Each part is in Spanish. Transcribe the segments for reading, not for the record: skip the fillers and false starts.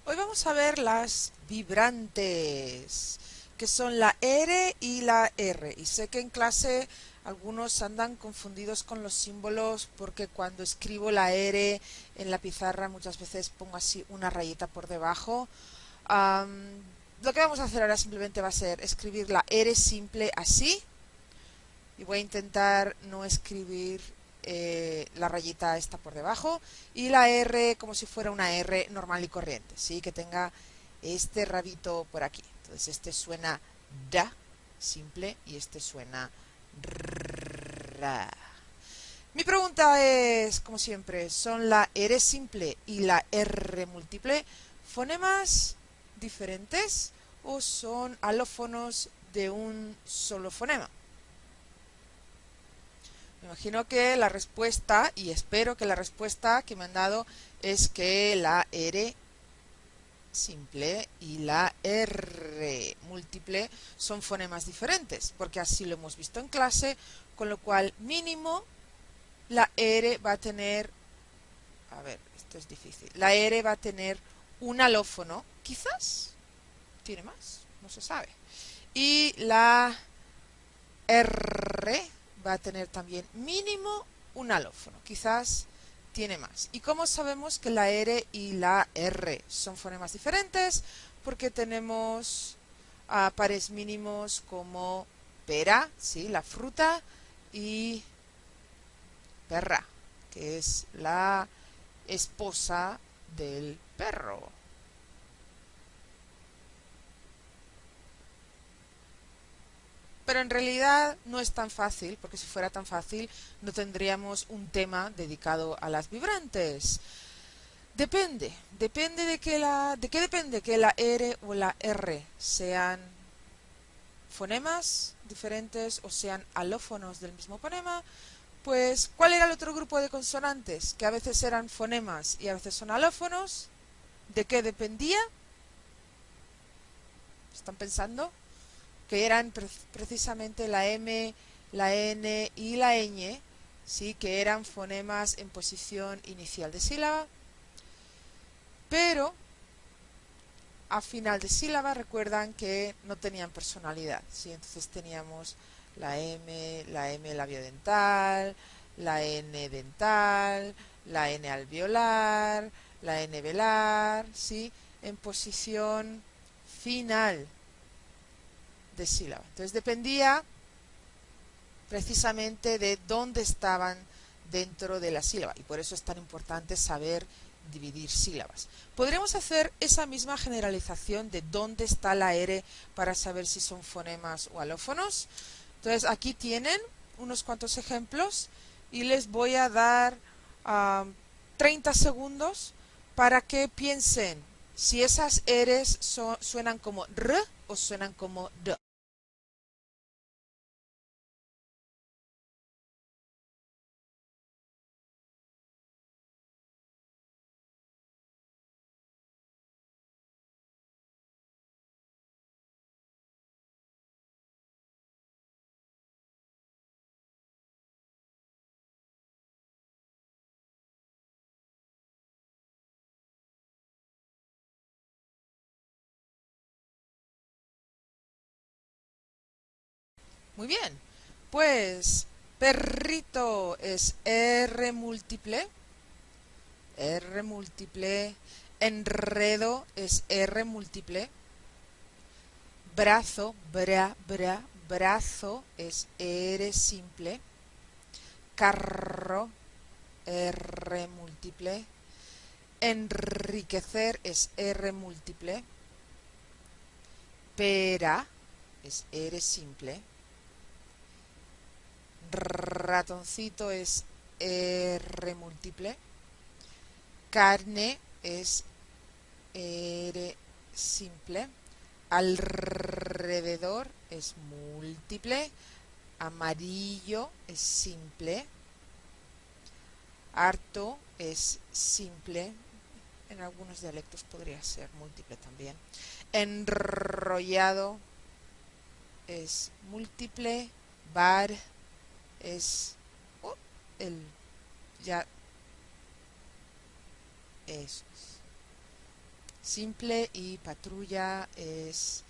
Hoy vamos a ver las vibrantes, que son la R y la R. Y sé que en clase algunos andan confundidos con los símbolos porque cuando escribo la R en la pizarra muchas veces pongo así una rayita por debajo. Lo que vamos a hacer ahora simplemente va a ser escribir la R simple así y voy a intentar no escribir la rayita esta por debajo y la R como si fuera una R normal y corriente, ¿sí? Que tenga este rabito por aquí. Entonces este suena da, simple, y este suena ra. Mi pregunta es, como siempre, ¿son la R simple y la R múltiple fonemas diferentes o son alófonos de un solo fonema? Me imagino que la respuesta, y espero que la respuesta que me han dado es que la R simple y la R múltiple son fonemas diferentes, porque así lo hemos visto en clase, con lo cual mínimo la R va a tener, a ver, esto es difícil, la R va a tener un alófono, quizás tiene más, no se sabe, y la R va a tener también mínimo un alófono, quizás tiene más. ¿Y cómo sabemos que la R y la R son fonemas diferentes? Porque tenemos pares mínimos como pera, ¿sí? La fruta, y perra, que es la esposa del perro. Pero en realidad no es tan fácil, porque si fuera tan fácil no tendríamos un tema dedicado a las vibrantes. Depende de qué depende que la R o la R sean fonemas diferentes o sean alófonos del mismo fonema. Pues, ¿cuál era el otro grupo de consonantes? Que a veces eran fonemas y a veces son alófonos. ¿De qué dependía? ¿Están pensando? Que eran precisamente la M, la N y la ñ, sí, que eran fonemas en posición inicial de sílaba, pero a final de sílaba recuerdan que no tenían personalidad, ¿sí? Entonces teníamos la M labiodental, la N dental, la N alveolar, la N velar, ¿sí? En posición final de sílaba. Entonces dependía precisamente de dónde estaban dentro de la sílaba, y por eso es tan importante saber dividir sílabas. Podríamos hacer esa misma generalización de dónde está la R para saber si son fonemas o alófonos. Entonces aquí tienen unos cuantos ejemplos y les voy a dar 30 segundos para que piensen si esas R's suenan como R o suenan como D. Muy bien, pues perrito es R múltiple, enredo es R múltiple, brazo es R simple, carro, R múltiple, enriquecer es R múltiple, pera es R simple, ratoncito es R múltiple, carne es R simple, alrededor es múltiple, amarillo es simple, harto es simple, en algunos dialectos podría ser múltiple también, enrollado es múltiple, bar es el ya eso es. simple y patrulla es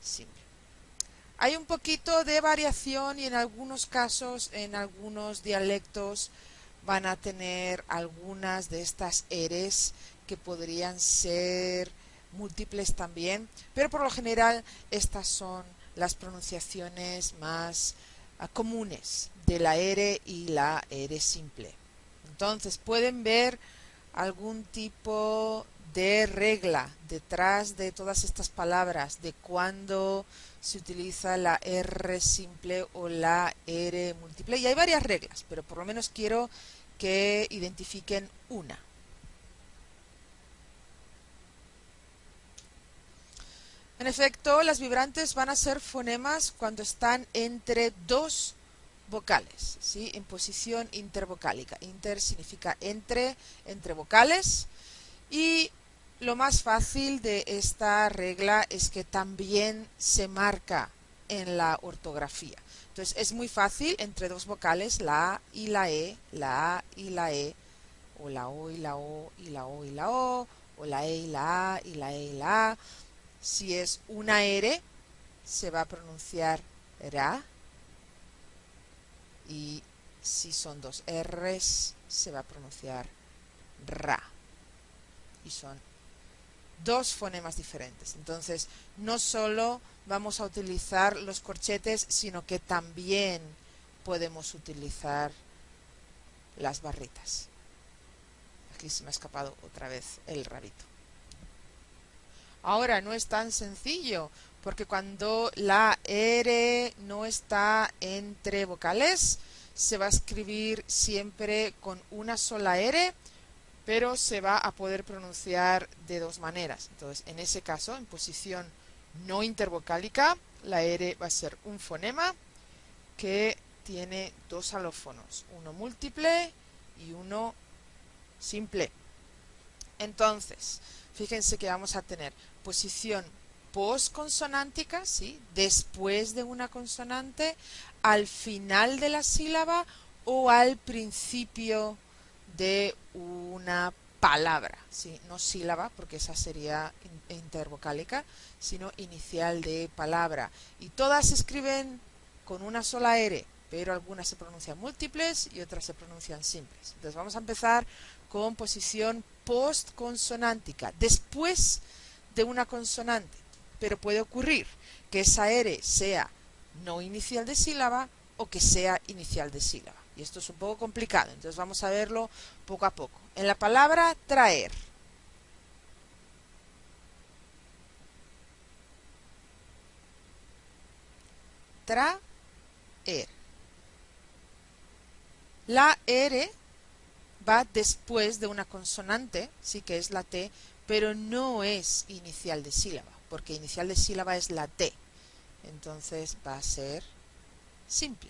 simple. Hay un poquito de variación y en algunos casos, en algunos dialectos, van a tener algunas de estas eres que podrían ser múltiples también, pero por lo general estas son las pronunciaciones más comunes de la ere y la ere simple. Entonces pueden ver algún tipo de regla detrás de todas estas palabras, de cuándo se utiliza la R simple o la R múltiple. Y hay varias reglas, pero por lo menos quiero que identifiquen una. En efecto, las vibrantes van a ser fonemas cuando están entre dos vocales, ¿sí? En posición intervocálica. Inter significa entre vocales. Y lo más fácil de esta regla es que también se marca en la ortografía. Entonces es muy fácil entre dos vocales, la A y la E, la A y la E, o la O y la O, y la O y la o la E y la A, y la E y la A. Si es una R, se va a pronunciar ra, y si son dos R's, se va a pronunciar ra. Y son dos fonemas diferentes. Entonces, no solo vamos a utilizar los corchetes, sino que también podemos utilizar las barritas. Aquí se me ha escapado otra vez el rabito. Ahora no es tan sencillo, porque cuando la R no está entre vocales, se va a escribir siempre con una sola R, pero se va a poder pronunciar de dos maneras. Entonces, en ese caso, en posición no intervocálica, la R va a ser un fonema que tiene dos alófonos, uno múltiple y uno simple. Entonces, fíjense que vamos a tener posición postconsonántica, ¿sí? Después de una consonante, al final de la sílaba o al principio de una palabra, ¿sí? No sílaba, porque esa sería intervocálica, sino inicial de palabra. Y todas se escriben con una sola R, pero algunas se pronuncian múltiples y otras se pronuncian simples. Entonces vamos a empezar con posición postconsonántica, después de una consonante, pero puede ocurrir que esa R sea no inicial de sílaba o que sea inicial de sílaba. Y esto es un poco complicado, entonces vamos a verlo poco a poco. En la palabra traer. Traer. La R va después de una consonante, sí que es la T, pero no es inicial de sílaba, porque inicial de sílaba es la T. Entonces va a ser simple.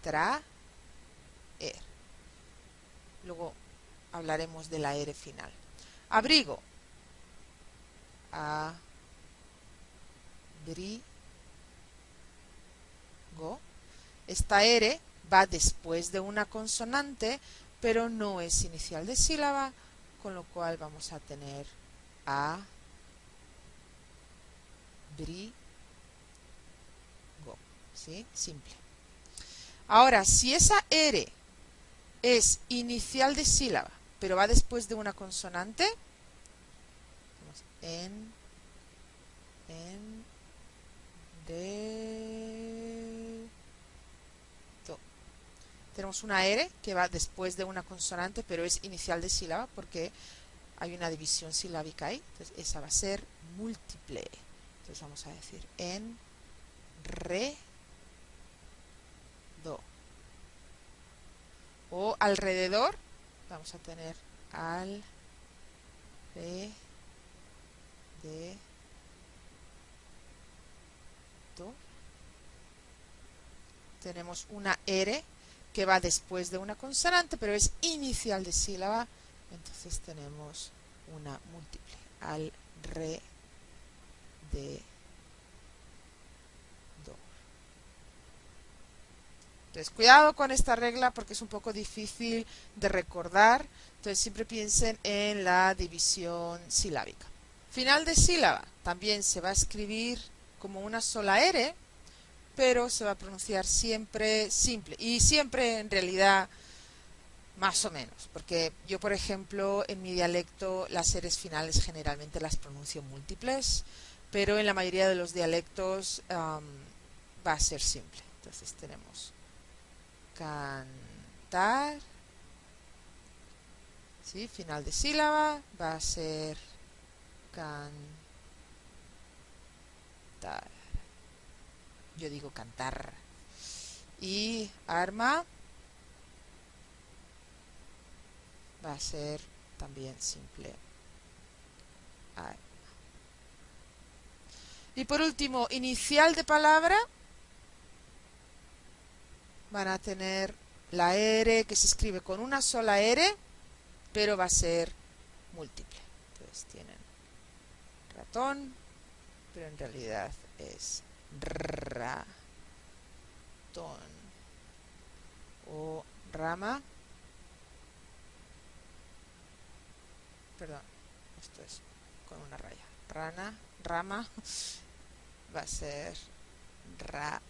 Traer. Luego hablaremos de la R final. Abrigo. Abrigo. Esta R va después de una consonante, pero no es inicial de sílaba, con lo cual vamos a tener abrigo. ¿Sí? Simple. Ahora, si esa R es inicial de sílaba, pero va después de una consonante, tenemos una R que va después de una consonante, pero es inicial de sílaba porque hay una división silábica ahí. Entonces esa va a ser múltiple. Entonces vamos a decir en re do. O alrededor, vamos a tener al re de do. Tenemos una R que va después de una consonante, pero es inicial de sílaba, entonces tenemos una múltiple, al re de do. Entonces, cuidado con esta regla porque es un poco difícil de recordar, entonces siempre piensen en la división silábica. Final de sílaba. También se va a escribir como una sola R, pero se va a pronunciar siempre simple. Y siempre en realidad más o menos. Porque yo, por ejemplo, en mi dialecto las R's finales generalmente las pronuncio múltiples, pero en la mayoría de los dialectos va a ser simple. Entonces tenemos cantar, ¿sí? Final de sílaba va a ser cantar. Yo digo cantar. Y arma va a ser también simple. Arma. Y por último, inicial de palabra van a tener la R que se escribe con una sola R, pero va a ser múltiple. Entonces tienen ratón, pero en realidad es ratón. O rama, perdón, esto es con una raya. Rana, rama, va a ser rama.